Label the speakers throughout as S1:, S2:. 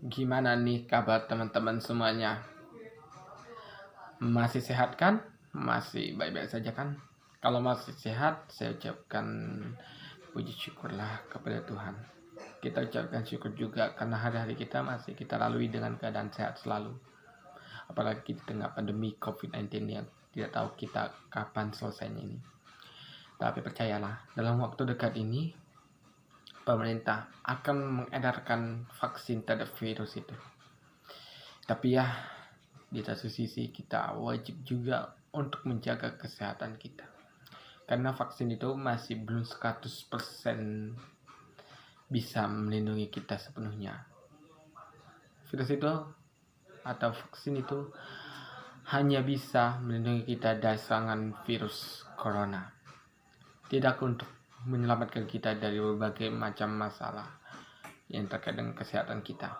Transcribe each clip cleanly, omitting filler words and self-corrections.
S1: Gimana nih kabar teman-teman semuanya? Masih sehat kan? Masih baik-baik saja kan? Kalau masih sehat, saya ucapkan puji syukurlah kepada Tuhan. Kita ucapkan syukur juga karena hari-hari kita masih kita lalui dengan keadaan sehat selalu. Apalagi di tengah pandemi COVID-19 yang tidak tahu kita kapan selesainya ini. Tapi percayalah, dalam waktu dekat ini, pemerintah akan mengedarkan vaksin terhadap virus itu. Tapi ya, di satu sisi kita wajib juga untuk menjaga kesehatan kita. Karena vaksin itu masih belum 100% bisa melindungi kita sepenuhnya. Virus itu atau vaksin itu hanya bisa melindungi kita dari serangan virus corona. Tidak untuk menyelamatkan kita dari berbagai macam masalah yang terkait dengan kesehatan kita.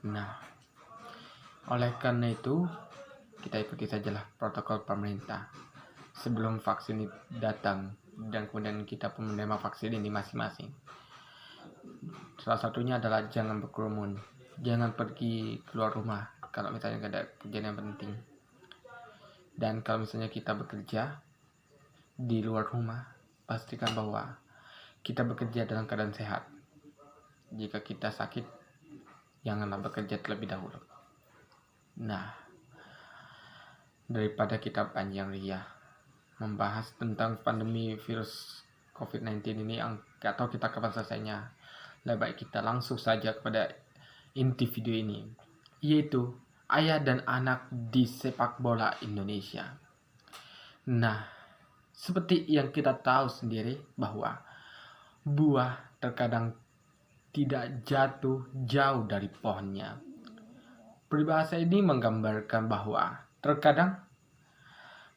S1: Nah, oleh karena itu, kita ikuti sajalah protokol pemerintah sebelum vaksin datang dan kemudian kita pun menerima vaksin ini masing-masing. Salah satunya adalah jangan berkerumun, jangan pergi keluar rumah kalau misalnya ada kerjaan yang penting. Dan kalau misalnya kita bekerja di luar rumah, pastikan bahwa kita bekerja dalam keadaan sehat. Jika kita sakit, janganlah bekerja terlebih dahulu. Nah, daripada kita panjang riah membahas tentang pandemi virus COVID-19 ini yang gak tahu kita kapan selesainya, lebih baik kita langsung saja kepada inti video ini, yaitu ayah dan anak di sepak bola Indonesia. Nah, seperti yang kita tahu sendiri bahwa buah terkadang tidak jatuh jauh dari pohonnya. Peribahasa ini menggambarkan bahwa terkadang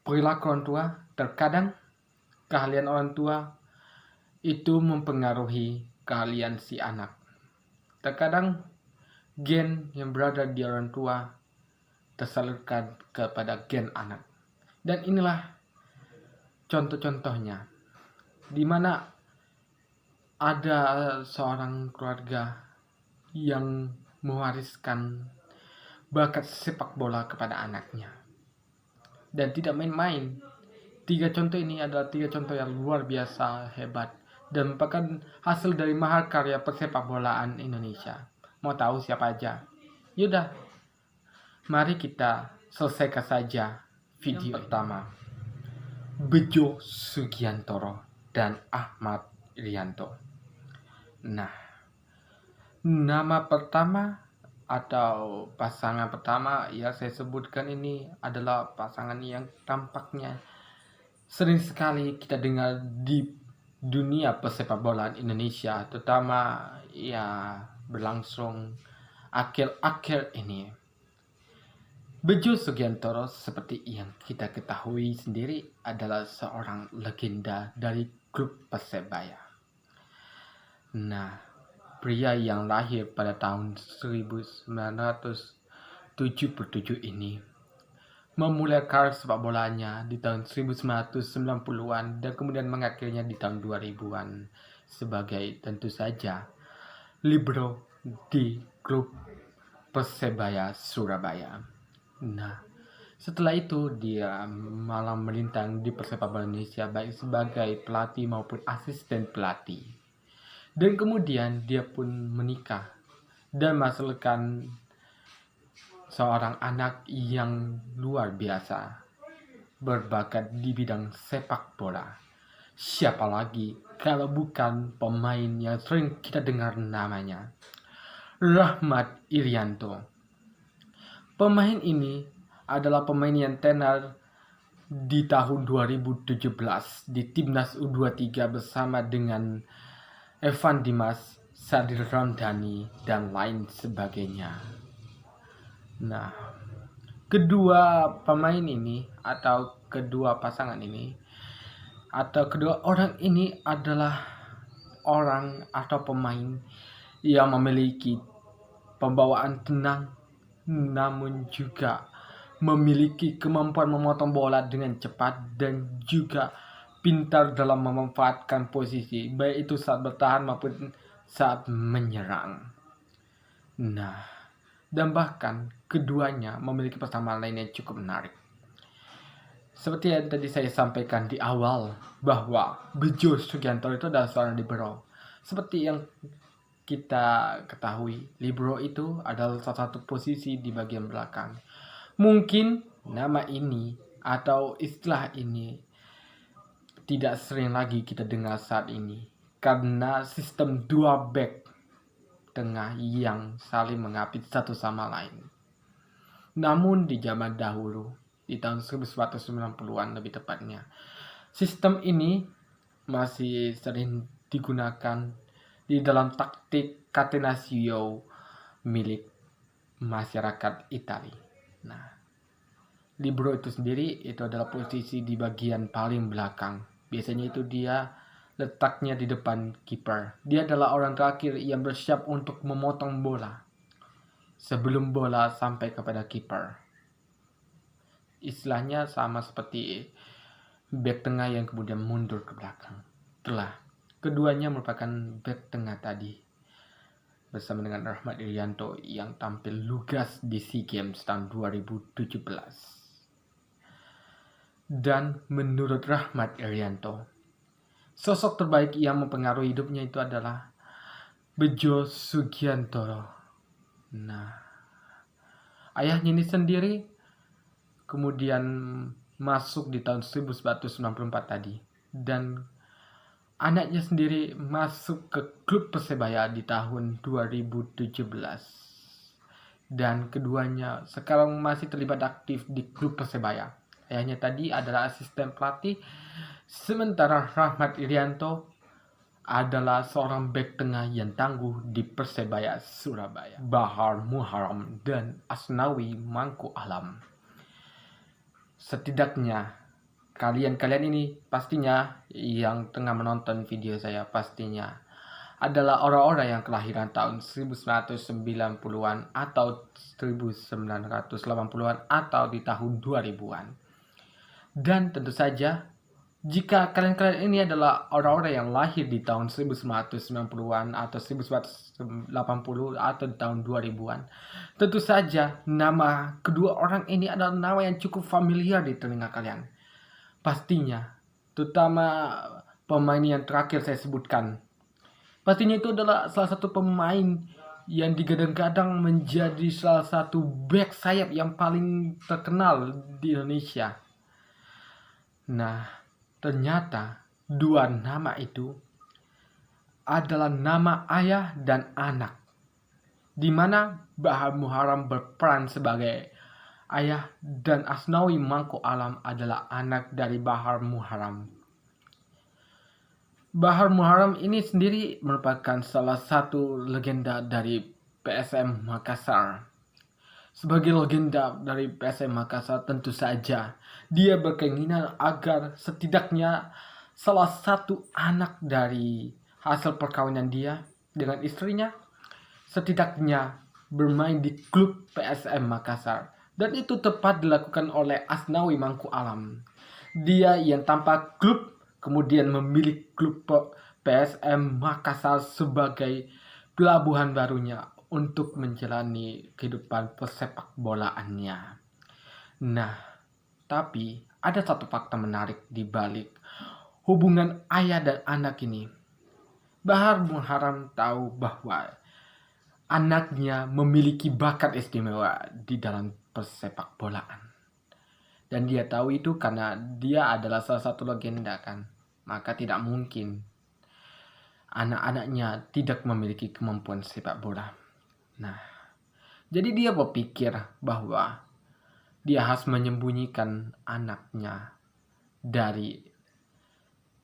S1: perilaku orang tua, terkadang keahlian orang tua itu mempengaruhi keahlian si anak. Terkadang gen yang berada di orang tua tersalurkan kepada gen anak. Dan inilah contoh-contohnya, di mana ada seorang keluarga yang mewariskan bakat sepak bola kepada anaknya. Dan tidak main-main. 3 contoh ini adalah 3 contoh yang luar biasa hebat dan merupakan hasil dari mahakarya persepak bolaan Indonesia. Mau tahu siapa aja? Yaudah, mari kita selesaikan saja video pertama. Bejo Sugiantoro dan Ahmad Irianto. Nah, nama pertama atau pasangan pertama yang saya sebutkan ini adalah pasangan yang tampaknya sering sekali kita dengar di dunia persepak bolaan Indonesia, terutama ya berlangsung akhir-akhir ini. Bejo Sugiantoro seperti yang kita ketahui sendiri adalah seorang legenda dari klub Persebaya. Nah, pria yang lahir pada tahun 1977 ini memulai karir sepak bolanya di tahun 1990-an dan kemudian mengakhirinya di tahun 2000-an sebagai tentu saja libero di klub Persebaya Surabaya. Nah, setelah itu dia malah melintang di persepak bola Indonesia baik sebagai pelatih maupun asisten pelatih. Dan kemudian dia pun menikah dan menghasilkan seorang anak yang luar biasa berbakat di bidang sepak bola. Siapa lagi kalau bukan pemain yang sering kita dengar namanya, Rahmat Irianto. Pemain ini adalah pemain yang tenar di tahun 2017 di Timnas U23 bersama dengan Evan Dimas, Sadil Ramdhani, dan lain sebagainya. Nah, kedua pemain ini atau kedua pasangan ini atau kedua orang ini adalah orang atau pemain yang memiliki pembawaan tenang namun juga memiliki kemampuan memotong bola dengan cepat dan juga pintar dalam memanfaatkan posisi baik itu saat bertahan maupun saat menyerang. Nah, dan bahkan keduanya memiliki persamaan lain yang cukup menarik. Seperti yang tadi saya sampaikan di awal, bahwa Bejo Sugianto itu adalah seorang libero. Seperti yang kita ketahui, libero itu adalah salah satu posisi di bagian belakang. Mungkin nama ini atau istilah ini tidak sering lagi kita dengar saat ini, karena sistem dua back tengah yang saling mengapit satu sama lain. Namun di zaman dahulu, di tahun 1990-an lebih tepatnya, sistem ini masih sering digunakan di dalam taktik catenaccio milik masyarakat Italia. Nah, libero itu sendiri itu adalah posisi di bagian paling belakang. Biasanya itu dia letaknya di depan kiper. Dia adalah orang terakhir yang bersiap untuk memotong bola sebelum bola sampai kepada kiper. Istilahnya sama seperti back tengah yang kemudian mundur ke belakang. Keduanya merupakan back tengah tadi, bersama dengan Rahmat Irianto yang tampil lugas di SEA Games tahun 2017. Dan menurut Rahmat Irianto, sosok terbaik yang mempengaruhi hidupnya itu adalah Bejo Sugianto. Nah, ayahnya ini sendiri kemudian masuk di tahun 1994 tadi, dan anaknya sendiri masuk ke klub Persebaya di tahun 2017, dan keduanya sekarang masih terlibat aktif di klub Persebaya. Ayahnya tadi adalah asisten pelatih, sementara Rahmat Irianto adalah seorang bek tengah yang tangguh di Persebaya Surabaya. Bahar Muharram dan Asnawi Mangku Alam. Setidaknya kalian ini pastinya yang tengah menonton video saya pastinya adalah orang-orang yang kelahiran tahun 1990-an atau 1980-an atau di tahun 2000-an. Dan tentu saja jika kalian ini adalah orang-orang yang lahir di tahun 1990-an atau 1980 atau di tahun 2000-an, tentu saja nama kedua orang ini adalah nama yang cukup familiar di telinga kalian. Pastinya, terutama pemain yang terakhir saya sebutkan, pastinya itu adalah salah satu pemain yang digadang-gadang menjadi salah satu back sayap yang paling terkenal di Indonesia. Nah, ternyata dua nama itu adalah nama ayah dan anak, di mana Bahar Muharram berperan sebagai ayah dan Asnawi Mangku Alam adalah anak dari Bahar Muharram. Bahar Muharram ini sendiri merupakan salah satu legenda dari PSM Makassar. Sebagai legenda dari PSM Makassar, tentu saja dia berkeinginan agar setidaknya salah satu anak dari hasil perkawinan dia dengan istrinya setidaknya bermain di klub PSM Makassar. Dan itu tepat dilakukan oleh Asnawi Mangku Alam. Dia yang tanpa klub kemudian memilih klub PSM Makassar sebagai pelabuhan barunya untuk menjalani kehidupan persepak bolaannya. Nah, tapi ada satu fakta menarik di balik hubungan ayah dan anak ini. Bahar Muharram tahu bahwa anaknya memiliki bakat istimewa di dalam persepak bolaan. Dan dia tahu itu karena dia adalah salah satu legenda kan. Maka tidak mungkin anak-anaknya tidak memiliki kemampuan sepak bola. Nah, jadi dia berpikir bahwa dia harus menyembunyikan anaknya dari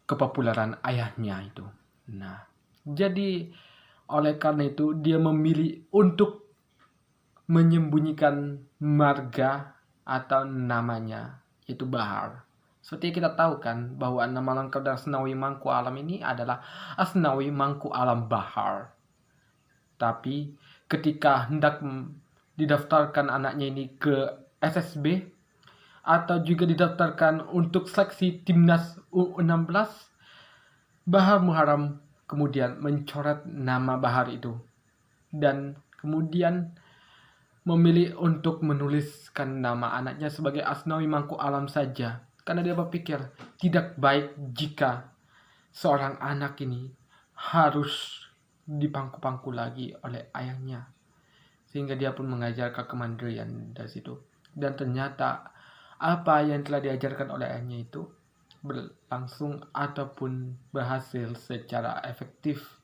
S1: kepopuleran ayahnya itu. Nah, jadi oleh karena itu dia memilih untuk menyembunyikan marga atau namanya, yaitu Bahar. Seperti kita tahu kan bahwa nama lengkap dari Asnawi Mangku Alam ini adalah Asnawi Mangku Alam Bahar. Tapi ketika hendak didaftarkan anaknya ini ke SSB atau juga didaftarkan untuk seleksi timnas U16, Bahar Muharram kemudian mencoret nama Bahar itu dan kemudian memilih untuk menuliskan nama anaknya sebagai Asnawi Mangku Alam saja. Karena dia berpikir tidak baik jika seorang anak ini harus dipangku-pangku lagi oleh ayahnya. Sehingga dia pun mengajar kemandirian dari situ. Dan ternyata apa yang telah diajarkan oleh ayahnya itu berlangsung ataupun berhasil secara efektif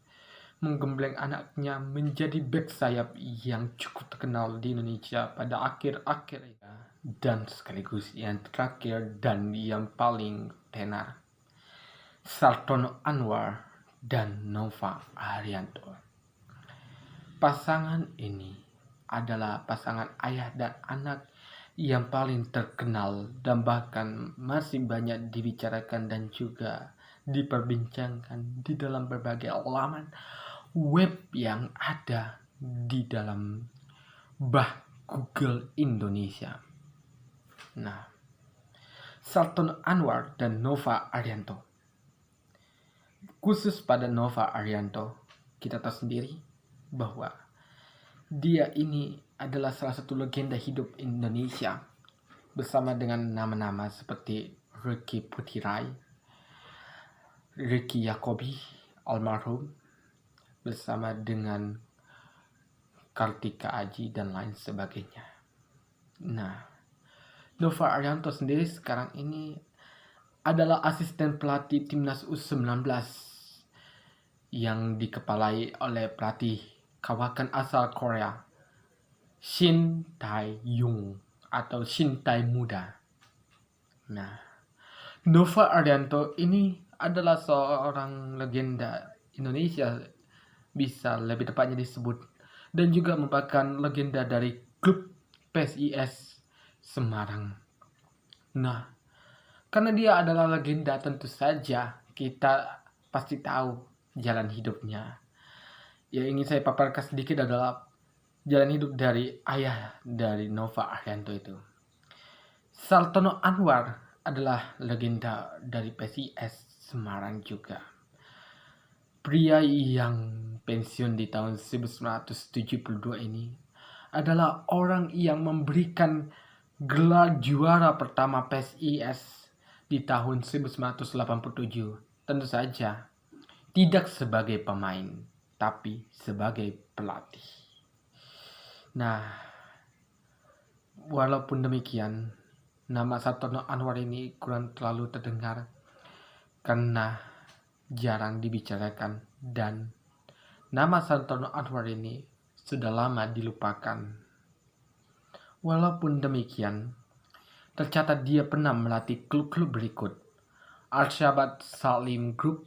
S1: menggembleng anaknya menjadi bek sayap yang cukup terkenal di Indonesia pada akhir-akhir dan sekaligus yang terakhir dan yang paling tenar, Sartono Anwar dan Nova Arianto. Pasangan ini adalah pasangan ayah dan anak yang paling terkenal dan bahkan masih banyak dibicarakan dan juga diperbincangkan di dalam berbagai laman web yang ada di dalam Google Indonesia. Nah, Sartono Anwar dan Nova Arianto. Khusus pada Nova Arianto, kita tahu sendiri bahwa dia ini adalah salah satu legenda hidup Indonesia bersama dengan nama-nama seperti Ricky Putirai, Ricky Yakobi almarhum, bersama dengan Kartika Aji dan lain sebagainya. Nah, Nova Arianto sendiri sekarang ini adalah asisten pelatih timnas U19 yang dikepalai oleh pelatih kawakan asal Korea, Shin Tae-yong atau Shin Tae Muda. Nah, Nova Arianto ini adalah seorang legenda Indonesia, bisa lebih tepatnya disebut, dan juga merupakan legenda dari klub PSIS Semarang. Nah, karena dia adalah legenda, tentu saja kita pasti tahu jalan hidupnya. Yang ingin saya paparkan sedikit adalah jalan hidup dari ayah dari Nova Arianto itu. Sartono Anwar adalah legenda dari PSIS Semarang juga. Pria yang pensiun di tahun 1972 ini adalah orang yang memberikan gelar juara pertama PSIS di tahun 1987. Tentu saja tidak sebagai pemain, tapi sebagai pelatih. Nah, walaupun demikian, nama Sartono Anwar ini kurang terlalu terdengar karena jarang dibicarakan, dan nama Sartono Anwar ini sudah lama dilupakan. Walaupun demikian, tercatat dia pernah melatih klub-klub berikut: Al-Shabaab Salim Group,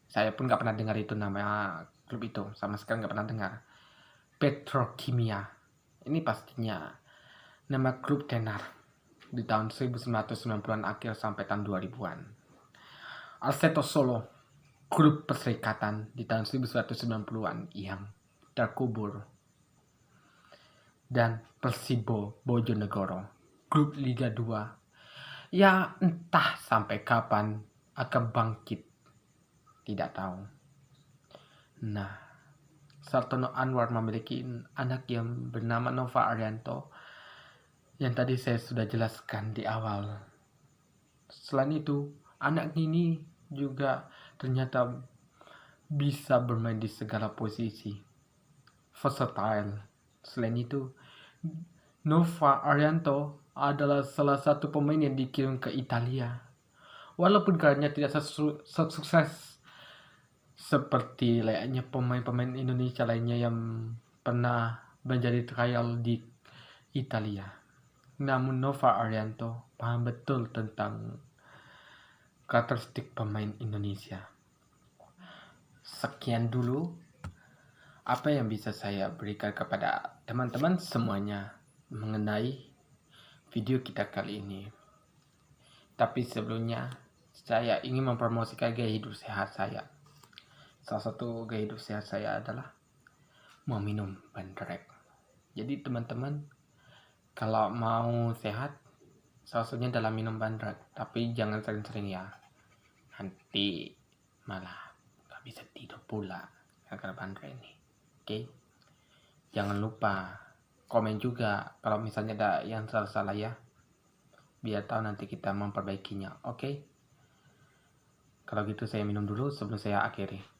S1: saya pun gak pernah dengar itu nama klub itu, sama sekali gak pernah dengar. Petrokimia, ini pastinya nama klub tenar di tahun 1990-an akhir sampai tahun 2000-an. Alseto Solo, klub perserikatan di tahun 1990-an yang terkubur. Dan Persibo Bojonegoro, klub Liga 2 yang entah sampai kapan akan bangkit, tidak tahu. Nah, Sartono Anwar memiliki anak yang bernama Nova Arianto yang tadi saya sudah jelaskan di awal. Selain itu, anak ini juga ternyata bisa bermain di segala posisi, versatile. Selain itu, Nova Arianto adalah salah satu pemain yang dikirim ke Italia. Walaupun karirnya tidak sukses seperti layaknya pemain-pemain Indonesia lainnya yang pernah menjadi trial di Italia, namun Nova Arianto paham betul tentang karakteristik pemain Indonesia. Sekian dulu apa yang bisa saya berikan kepada teman-teman semuanya mengenai video kita kali ini. Tapi sebelumnya, saya ingin mempromosikan gaya hidup sehat saya. Salah satu gaya hidup sehat saya adalah meminum bandrek. Jadi teman-teman, kalau mau sehat, salah satunya adalah minum bandrek. Tapi jangan sering-sering ya. Nanti malah gak bisa tidur pula gara-gara bandrek ini. Oke? Jangan lupa komen juga kalau misalnya ada yang salah-salah ya, biar tahu nanti kita memperbaikinya. Oke? Kalau gitu saya minum dulu sebelum saya akhiri.